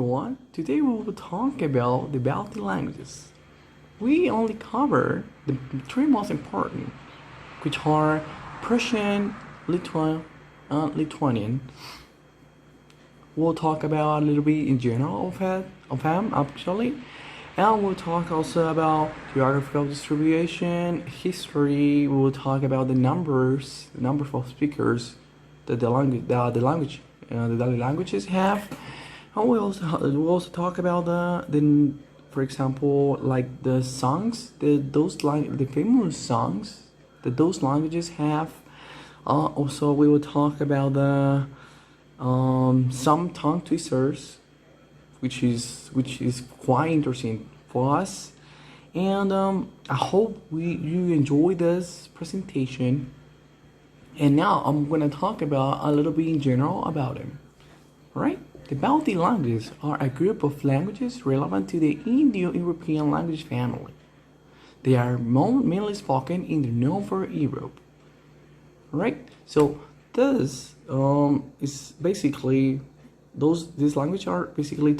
everyone, today we will talk about the Baltic languages. We only cover the three most important, which are Prussian, Lithuanian. We'll talk about a little bit in general of them actually, and we'll talk also about geographical distribution, history. We'll talk about the numbers of speakers that the daily languages have. And we'll also talk about the for example, like the songs, the famous songs that those languages have. Also, we will talk about the some tongue twisters, which is quite interesting for us. And I hope you enjoy this presentation. And now I'm gonna talk about a little bit in general about them. Alright? The Baltic languages are a group of languages relevant to the Indo-European language family. They are mainly spoken in the Northern Europe. Alright? So this is basically these languages are basically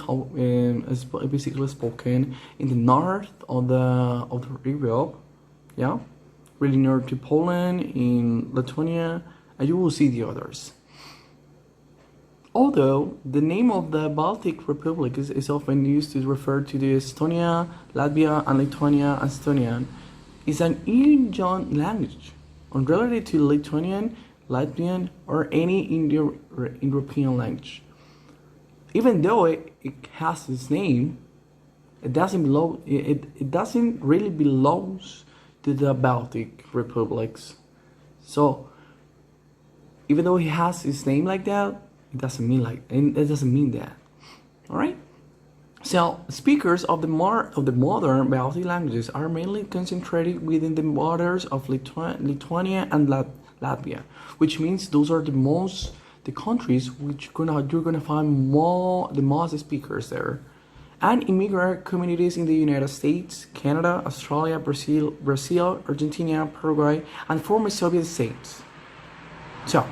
spoken in the north of the Europe, yeah, really near to Poland, in Lithuania, and you will see the others. Although the name of the Baltic Republic is often used to refer to the Estonia, Latvia, and Lithuania, Estonian is an Indian language, unrelated to Lithuanian, Latvian, or any Indo-European language. Even though it has its name, it doesn't really belongs to the Baltic republics. So even though it has its name like that, it doesn't mean that. All right. So speakers of the modern Baltic languages are mainly concentrated within the borders of Lithuania and Latvia, which means those are the countries which you're gonna find the most speakers there, and immigrant communities in the United States, Canada, Australia, Brazil, Argentina, Paraguay, and former Soviet states. So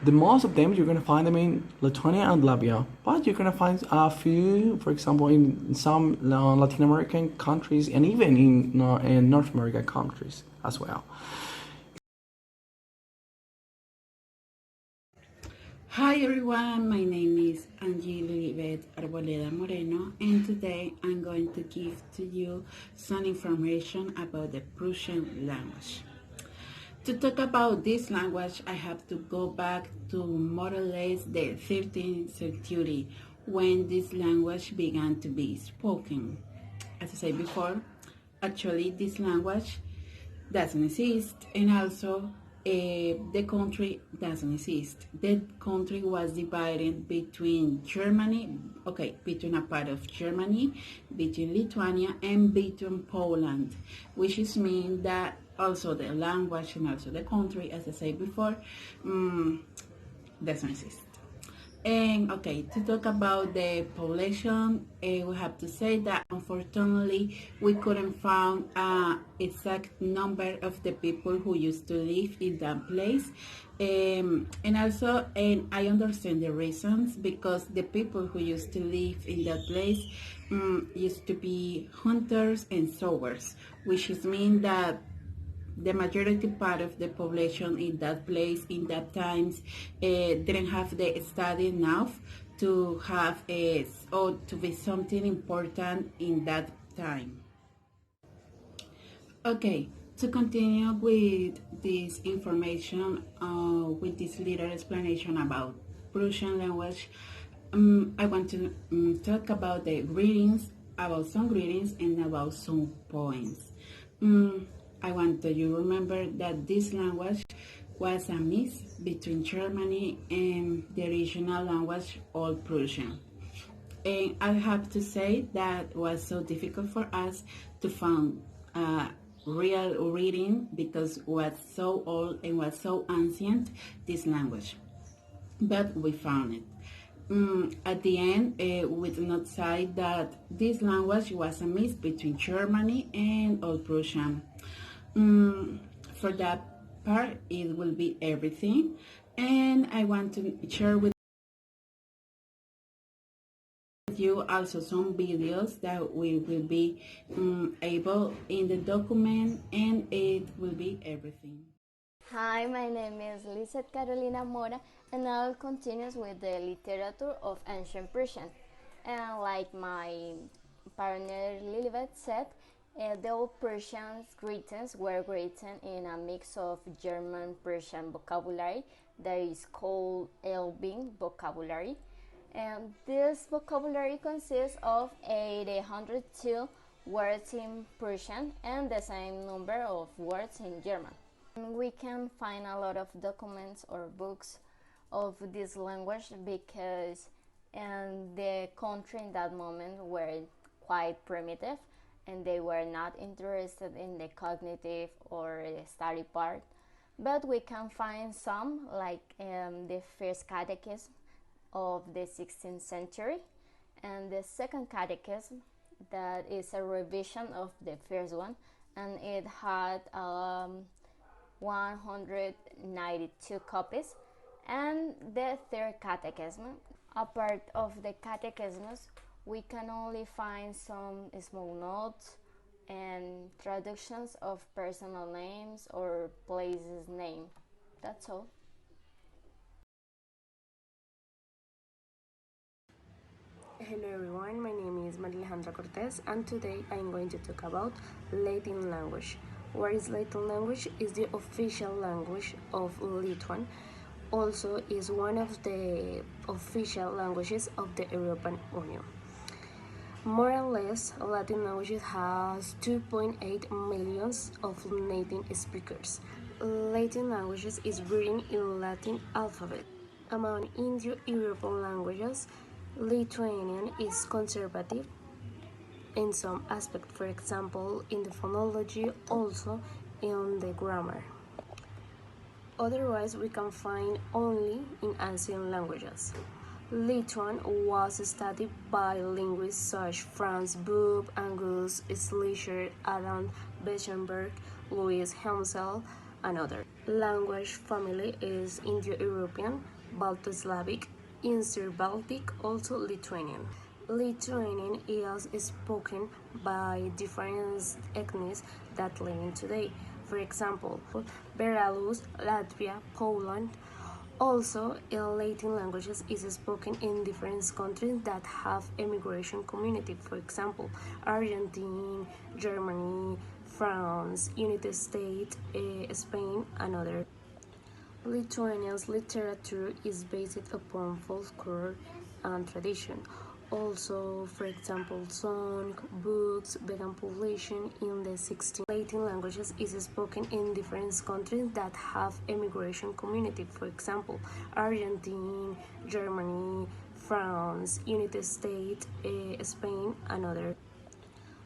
the most of them you're gonna find them in Lithuania and Latvia, but you're gonna find a few, for example, in some Latin American countries and even in North American countries as well. Hi everyone, my name is Angie, Lilibeth, Arboleda, Moreno, and today I'm going to give to you some information about the Prussian language. To talk about this language, I have to go back to more or less the 13th century, when this language began to be spoken. As I said before, actually this language doesn't exist, and also the country doesn't exist. The country was divided between between a part of Germany, between Lithuania, and between Poland, which is mean that also the language and also the country, as I said before, doesn't exist. And to talk about the population, we have to say that unfortunately we couldn't find an exact number of the people who used to live in that place. And I understand the reasons, because the people who used to live in that place used to be hunters and sowers, which is mean that the majority part of the population in that place, in that times, didn't have the study enough to have or to be something important in that time. Okay, to continue with this information, with this little explanation about Prussian language, I want to talk about the greetings, about some greetings, and about some poems. I want you to remember that this language was a mix between Germany and the regional language Old Prussian. And I have to say that it was so difficult for us to find real reading, because it was so old and was so ancient, this language. But we found it. At the end, we did not say that this language was a mix between Germany and Old Prussian. For that part, it will be everything, and I want to share with you also some videos that we will be able in the document, and it will be everything. Hi, my name is Liseth Carolina Mora, and I'll continue with the literature of ancient Persian. And like my partner Lilibeth said, the old Persians greetings were written in a mix of German Persian vocabulary that is called Elbing vocabulary. And this vocabulary consists of 802 words in Persian and the same number of words in German. We can find a lot of documents or books of this language because the country in that moment were quite primitive and they were not interested in the cognitive or study part. But we can find some, like the first catechism of the 16th century and the second catechism that is a revision of the first one, and it had 192 copies, and the third catechism. A part of the catechisms, we can only find some small notes and traductions of personal names or places name. That's all. Hello everyone, my name is Alejandra Cortes, and today I'm going to talk about Latin language. What is Latin language? Is the official language of Lithuania. Also is one of the official languages of the European Union. More or less, Latin language has 2.8 millions of native speakers. Latin languages is written in Latin alphabet. Among Indo-European languages, Lithuanian is conservative in some aspect, for example, in the phonology, also in the grammar. Otherwise, we can find only in ancient languages. Lithuanian was studied by linguists such Franz Bopp, Angus Schleicher, Adam Bechenberg, Louis Hemsel, and others. Language family is Indo-European, Balto-Slavic, Inter-Baltic, also Lithuanian. Lithuanian is spoken by different ethnies that live today. For example, Belarus, Latvia, Poland. Also, Latin languages is spoken in different countries that have immigration community. For example, Argentina, Germany, France, United States, Spain, and others. Lithuania's literature is based upon folklore and tradition. Also, for example, song, books, began publication in the 16th. Latin languages is spoken in different countries that have immigration community. For example, Argentina, Germany, France, United States, Spain, and others.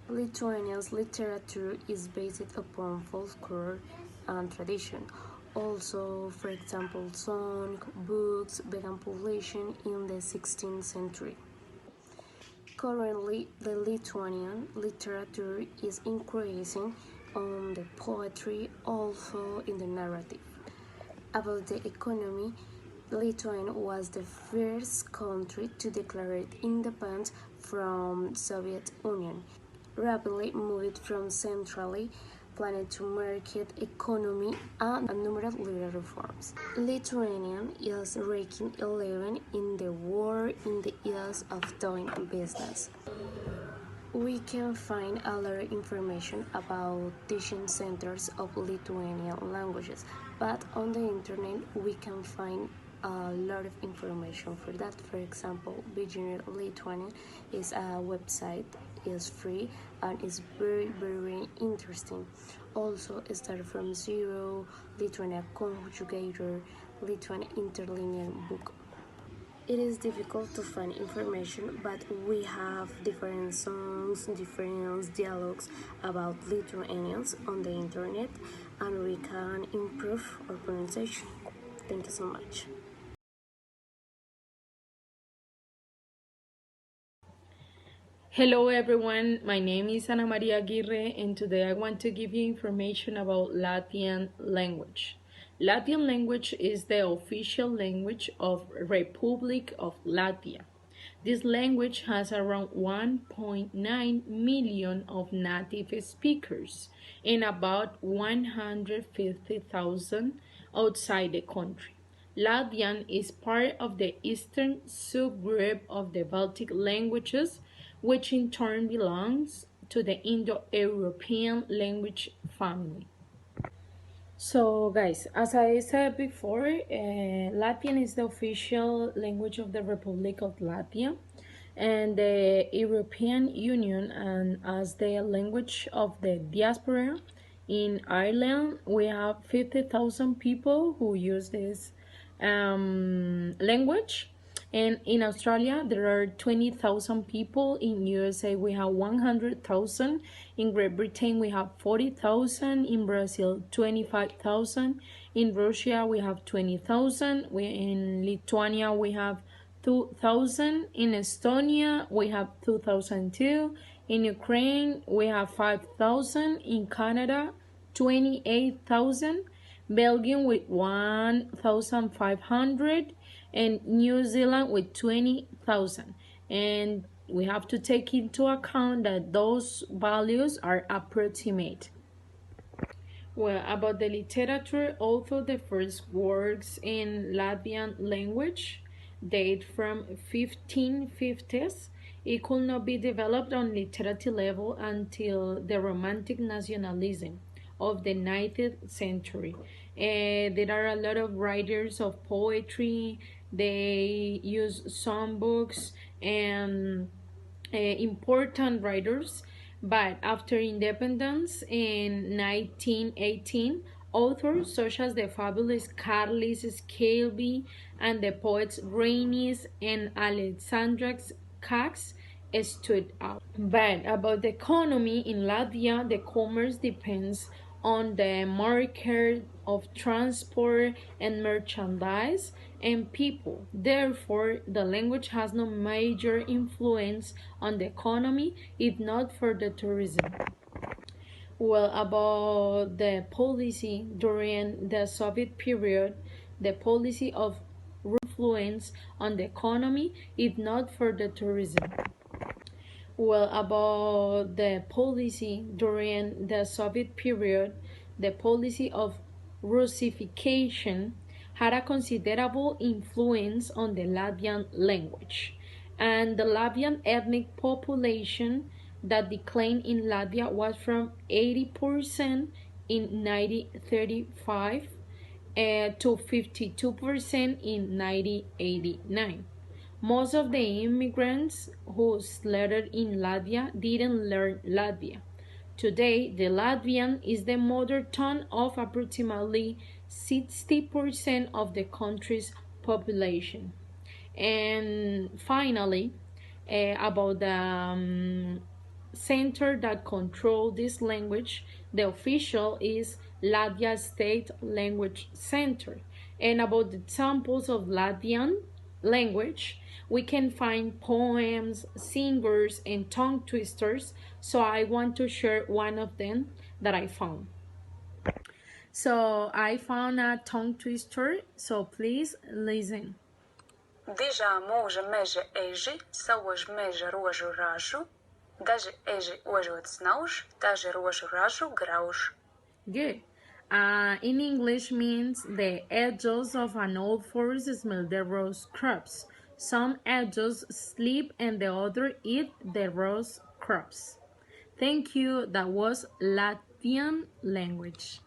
Lithuania's literature is based upon folklore and tradition. Also, for example, song, books, began publication in the 16th century. Currently, the Lithuanian literature is increasing on the poetry, also in the narrative. About the economy, Lithuania was the first country to declare independence from Soviet Union. Rapidly moved from centrally planned to market economy and numerous legal reforms. Lithuania is ranking 11 in the world in the ease of doing business. We can find a lot of information about teaching centers of Lithuanian languages, but on the internet we can find a lot of information for that. For example, Beginner Lithuanian is a website, is free and is very interesting. Also, start from zero, Lithuanian conjugator, Lithuanian interlinear book. It is difficult to find information, but we have different songs, different dialogues about Lithuanians on the internet, and we can improve our pronunciation. Thank you so much. Hello everyone, my name is María Aguirre, and today I want to give you information about Latvian language. Latvian language is the official language of Republic of Latvia. This language has around 1.9 million of native speakers and about 150,000 outside the country. Latvian is part of the eastern subgroup of the Baltic languages, which in turn belongs to the Indo-European language family. So, guys, as I said before, Latvian is the official language of the Republic of Latvia and the European Union, and as the language of the diaspora. In Ireland, we have 50,000 people who use this language. And in Australia, there are 20,000 people. In USA, we have 100,000. In Great Britain, we have 40,000. In Brazil, 25,000. In Russia, we have 20,000. In Lithuania, we have 2,000. In Estonia, we have 2,002. In Ukraine, we have 5,000. In Canada, 28,000. Belgium with 1,500. And New Zealand with 20,000. And we have to take into account that those values are approximate. Well, about the literature, although the first works in Latvian language date from 1550s, it could not be developed on literary level until the Romantic nationalism of the 19th century. There are a lot of writers of poetry. They use songbooks and important writers. But after independence in 1918, authors such as the fabulous Carlis Scalby and the poets Rainis and Alexandra Cax stood out. But about the economy in Latvia, the commerce depends on the market of transport and merchandise and people. Therefore, the language has no major influence on the economy if not for the tourism. Well, about the policy during the Soviet period, the policy of influence on the economy if not for the tourism. Well, about the policy during the Soviet period, the policy of Russification had a considerable influence on the Latvian language, and the Latvian ethnic population that declined in Latvia was from 80% in 1935 to 52% in 1989. Most of the immigrants who settled in Latvia didn't learn Latvian. Today, the Latvian is the mother tongue of approximately 60% of the country's population. And finally, about the center that control this language, the official is Latvia State Language Center. And about the examples of Latvian language, we can find poems, singers, and tongue twisters. So I want to share one of them that I found. So I found a tongue twister, so please listen. Dižā mūža meža eži, sauž meža rožu ražu, daži eži ožot snauž, daži rožu ražu grauž. Good. In English means the edges of an old forest smell the rose crops. Some edges sleep and the other eat the rose crops. Thank you. That was Latvian language.